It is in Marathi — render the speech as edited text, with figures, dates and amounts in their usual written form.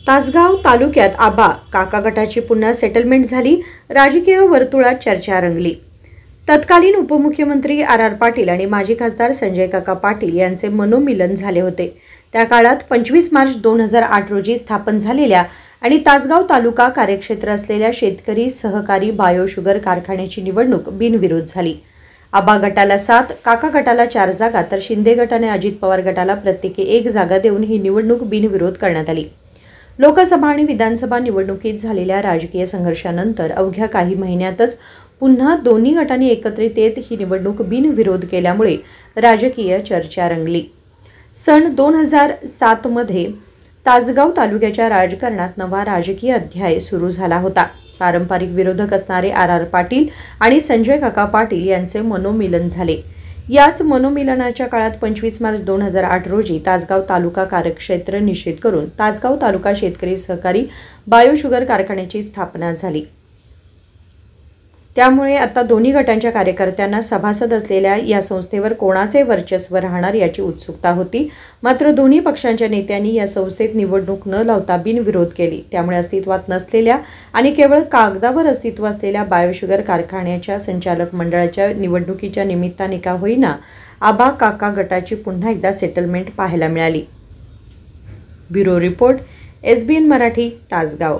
तासगाव तालुक्यात आबा काका गटाची पुन्हा सेटलमेंट झाली। राजकीय वर्तुळात चर्चा रंगली। तत्कालीन उपमुख्यमंत्री आर पाटील आणि माजी खासदार संजय काका पाटील यांचे मनोमिलन झाले होते। त्या काळात 25 मार्च 2008 रोजी स्थापन झालेल्या आणि तासगाव तालुका कार्यक्षेत्र असलेल्या शेतकरी सहकारी बायोशुगर कारखान्याची निवडणूक बिनविरोध झाली। आबा गटाला 7, काका गटाला 4 जागा तर शिंदे गटाने अजित पवार गटाला प्रत्येकी 1 जागा देऊन ही निवडणूक बिनविरोध करण्यात आली। लोकसभा आणि विधानसभा निवडणुकीत झालेल्या राजकीय संघर्षानंतर अवघ्या काही महिन्यातच पुन्हा दोन्ही गटांनी एकत्रित येत ही निवडणूक बिनविरोध केल्यामुळे राजकीय चर्चा रंगली। सन 2007 मध्ये तासगाव तालुक्याच्या राजकारणात नवा राजकीय अध्याय सुरू झाला होता। पारंपरिक विरोधक असणारे आर पाटील आणि संजय काका पाटील यांचे मनोमिलन झाले। याच मनोमिलनाच्या काळात 25 मार्च 2008 रोजी तासगाव तालुका कार्यक्षेत्र निश्चित करून तासगाव तालुका शेतकरी सहकारी बायोशुगर कारखान्याची स्थापना झाली। त्यामुळे आता दोन्ही गटांच्या कार्यकर्त्यांना सभासद असलेल्या या संस्थेवर कोणाचे वर्चस्व राहणार याची उत्सुकता होती। मात्र दोन्ही पक्षांच्या नेत्यांनी या संस्थेत निवडणूक न लावता बिनविरोध केली। त्यामुळे अस्तित्वात नसलेल्या आणि केवळ कागदावर अस्तित्व असलेल्या बायोशुगर कारखान्याच्या संचालक मंडळाच्या निवडणुकीच्या निमित्ताने का होईना आबा काका गटाची पुन्हा एकदा सेटलमेंट पाहायला मिळाली। Bureau report, SBN Marathi, Tasgaon.